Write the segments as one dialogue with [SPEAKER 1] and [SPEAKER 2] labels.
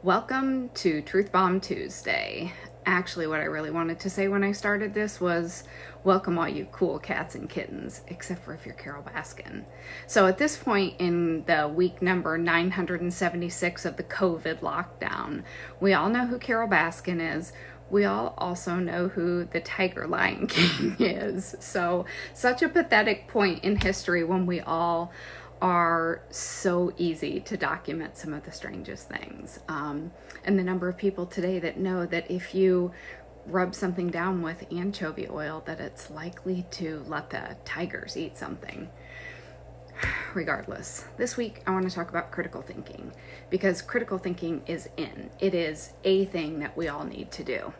[SPEAKER 1] Welcome to Truth Bomb Tuesday. Actually, what I really wanted to say when I started this was, welcome all you cool cats and kittens, except for if you're Carol Baskin. So at this point in the week number 976 of the COVID lockdown, we all know who Carol Baskin is. We all also know who the Tiger Lion King is. So such a pathetic point in history when we all are so easy to document some of the strangest things. And the number of people today that know that if you rub something down with anchovy oil, that it's likely to let the tigers eat something. Regardless, this week I want to talk about critical thinking, because critical thinking is in. It is a thing that we all need to do.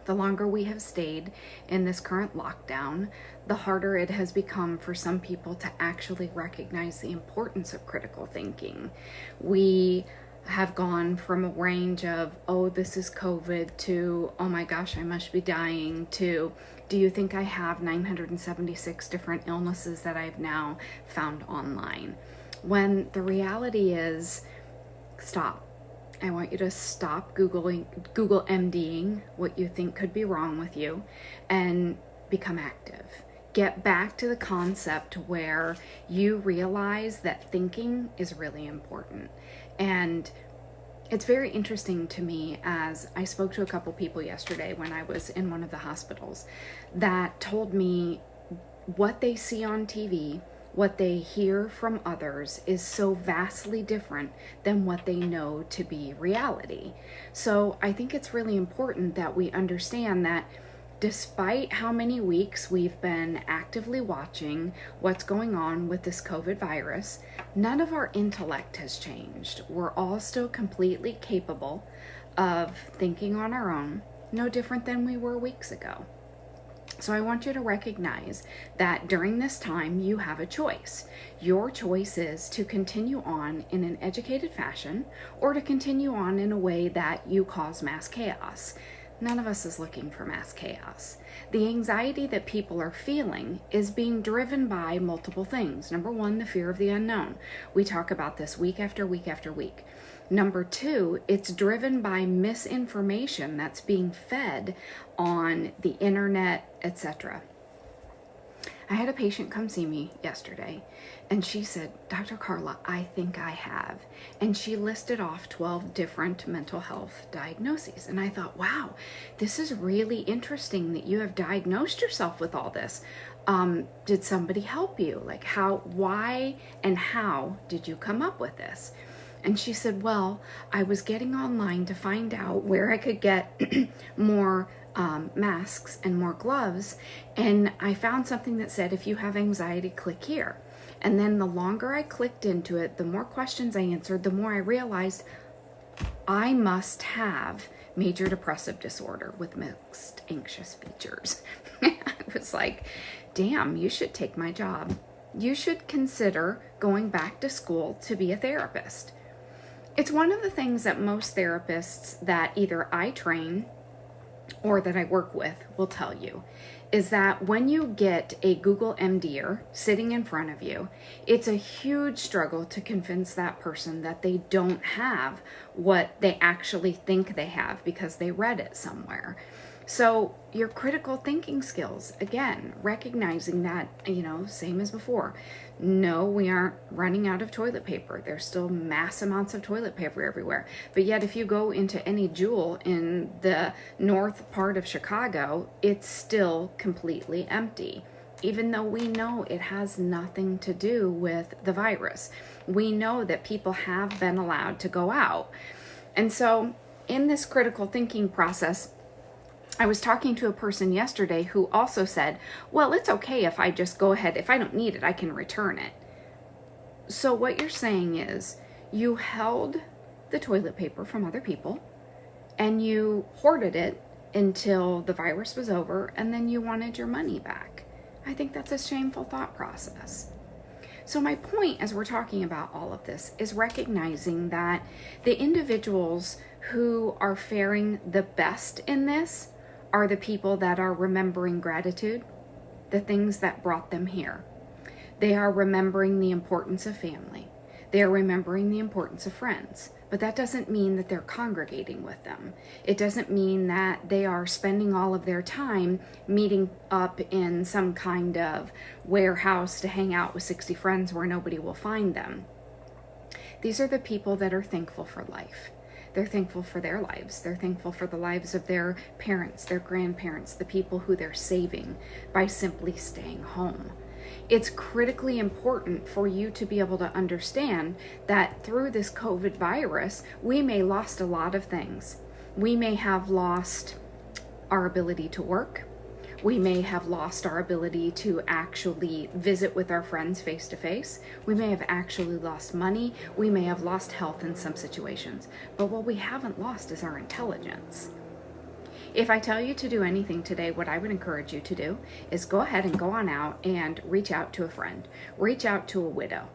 [SPEAKER 1] The longer we have stayed in this current lockdown, the harder it has become for some people to actually recognize the importance of critical thinking. We have gone from a range of, oh, this is COVID, to, oh my gosh, I must be dying, to, do you think I have 976 different illnesses that I've now found online? When the reality is, stop. I want you to stop Google MDing what you think could be wrong with you and become active. Get back to the concept where you realize that thinking is really important. And it's very interesting to me, as I spoke to a couple people yesterday when I was in one of the hospitals, that told me what they see on TV, what they hear from others, is so vastly different than what they know to be reality. So I think it's really important that we understand that despite how many weeks we've been actively watching what's going on with this COVID virus, none of our intellect has changed. We're all still completely capable of thinking on our own, no different than we were weeks ago. So I want you to recognize that during this time, you have a choice. Your choice is to continue on in an educated fashion or to continue on in a way that you cause mass chaos. None of us is looking for mass chaos. The anxiety that people are feeling is being driven by multiple things. Number one, the fear of the unknown. We talk about this week after week after week. Number two, it's driven by misinformation that's being fed on the internet, etc. I had a patient come see me yesterday, and she said, Dr. Karla, I think I have. And she listed off 12 different mental health diagnoses. And I thought, wow, this is really interesting that you have diagnosed yourself with all this. Did somebody help you? Like why and how did you come up with this? And she said, well, I was getting online to find out where I could get more masks and more gloves. And I found something that said, if you have anxiety, click here. And then the longer I clicked into it, the more questions I answered, the more I realized I must have major depressive disorder with mixed anxious features. I was like, damn, you should take my job. You should consider going back to school to be a therapist. It's one of the things that most therapists that either I train or that I work with will tell you, is that when you get a Google MDer sitting in front of you, it's a huge struggle to convince that person that they don't have what they actually think they have because they read it somewhere. So your critical thinking skills, again, recognizing that, same as before. No, we aren't running out of toilet paper. There's still mass amounts of toilet paper everywhere. But yet if you go into any Jewel in the north part of Chicago, it's still completely empty. Even though we know it has nothing to do with the virus. We know that people have been allowed to go out. And so in this critical thinking process, I was talking to a person yesterday who also said, well, it's okay if I just go ahead. If I don't need it, I can return it. So what you're saying is you held the toilet paper from other people and you hoarded it until the virus was over, and then you wanted your money back. I think that's a shameful thought process. So my point as we're talking about all of this is recognizing that the individuals who are faring the best in this are the people that are remembering gratitude, the things that brought them here. They are remembering the importance of family. They're remembering the importance of friends. But that doesn't mean that they're congregating with them. It doesn't mean that they are spending all of their time meeting up in some kind of warehouse to hang out with 60 friends where nobody will find them. These are the people that are thankful for life. They're thankful for their lives. They're thankful for the lives of their parents, their grandparents, the people who they're saving by simply staying home. It's critically important for you to be able to understand that through this COVID virus, we may lost a lot of things. We may have lost our ability to work. We may have lost our ability to actually visit with our friends face to face. We may have actually lost money. We may have lost health in some situations. But what we haven't lost is our intelligence. If I tell you to do anything today, what I would encourage you to do is go ahead and go on out and reach out to a friend, reach out to a widow,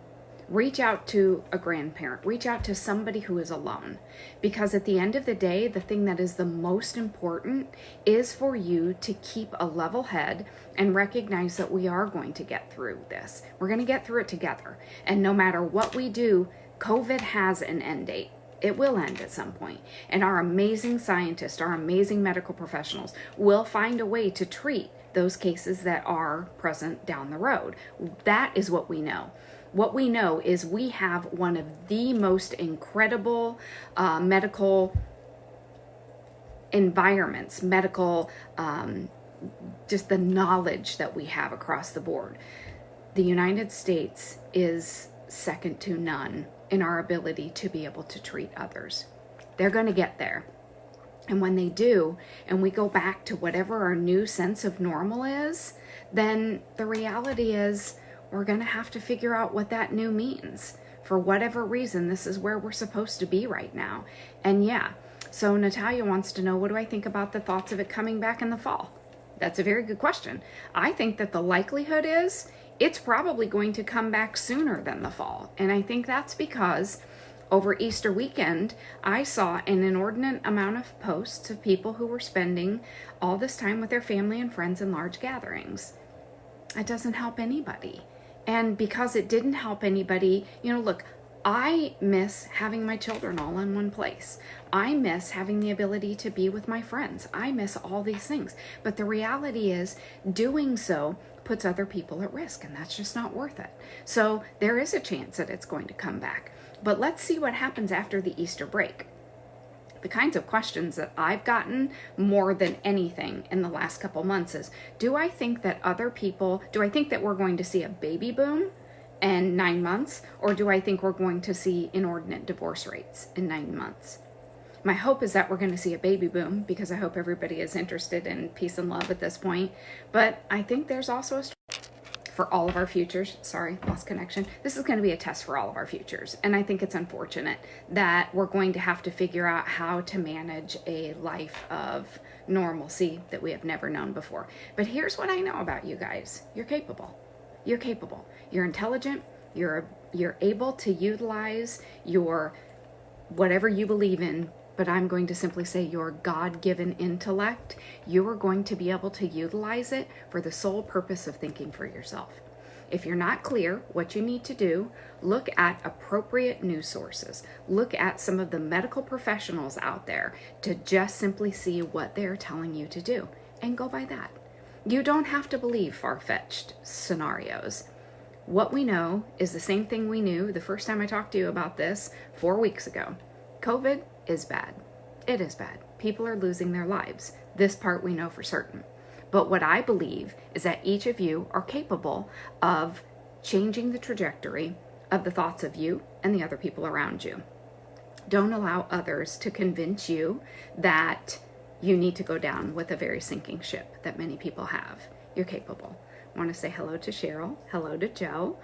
[SPEAKER 1] reach out to a grandparent, reach out to somebody who is alone. Because at the end of the day, the thing that is the most important is for you to keep a level head and recognize that we are going to get through this. We're going to get through it together. And no matter what we do, COVID has an end date. It will end at some point. And our amazing scientists, our amazing medical professionals will find a way to treat those cases that are present down the road. That is what we know. What we know is we have one of the most incredible medical environments, just the knowledge that we have across the board. The United States is second to none in our ability to be able to treat others. They're going to get there. And when they do, and we go back to whatever our new sense of normal is, then the reality is we're going to have to figure out what that new means. For whatever reason, this is where we're supposed to be right now. And yeah, so Natalia wants to know, what do I think about the thoughts of it coming back in the fall? That's a very good question. I think that the likelihood is it's probably going to come back sooner than the fall. And I think that's because over Easter weekend, I saw an inordinate amount of posts of people who were spending all this time with their family and friends in large gatherings. It doesn't help anybody. And because it didn't help anybody, look, I miss having my children all in one place. I miss having the ability to be with my friends. I miss all these things. But the reality is doing so puts other people at risk, and that's just not worth it. So there is a chance that it's going to come back. But let's see what happens after the Easter break. The kinds of questions that I've gotten more than anything in the last couple months is, do I think that we're going to see a baby boom in 9 months, or do I think we're going to see inordinate divorce rates in 9 months? My hope is that we're going to see a baby boom, because I hope everybody is interested in peace and love at this point. But I think there's also for all of our futures. Sorry, lost connection. This is going to be a test for all of our futures. And I think it's unfortunate that we're going to have to figure out how to manage a life of normalcy that we have never known before. But here's what I know about you guys. You're capable. You're capable. You're intelligent. You're able to utilize your whatever you believe in, but I'm going to simply say your God-given intellect. You are going to be able to utilize it for the sole purpose of thinking for yourself. If you're not clear what you need to do, look at appropriate news sources. Look at some of the medical professionals out there to just simply see what they're telling you to do, and go by that. You don't have to believe far-fetched scenarios. What we know is the same thing we knew the first time I talked to you about this 4 weeks ago. COVID is bad. It is bad. People are losing their lives. This part we know for certain. But what I believe is that each of you are capable of changing the trajectory of the thoughts of you and the other people around you. Don't allow others to convince you that you need to go down with a very sinking ship that many people have. You're capable. I want to say hello to Cheryl. Hello to Joe.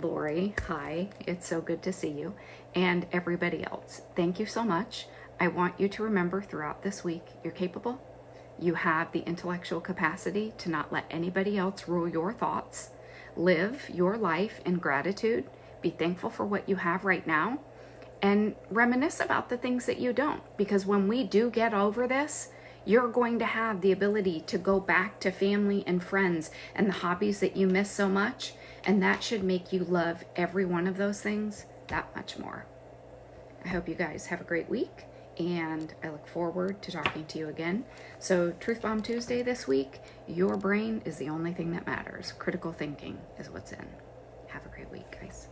[SPEAKER 1] Lori, hi. It's so good to see you. And everybody else, thank you so much. I want you to remember throughout this week, you're capable. You have the intellectual capacity to not let anybody else rule your thoughts. Live your life in gratitude. Be thankful for what you have right now. And reminisce about the things that you don't. Because when we do get over this, you're going to have the ability to go back to family and friends and the hobbies that you miss so much. And that should make you love every one of those things that much more. I hope you guys have a great week, and I look forward to talking to you again. So Truth Bomb Tuesday this week, your brain is the only thing that matters. Critical thinking is what's in. Have a great week, guys.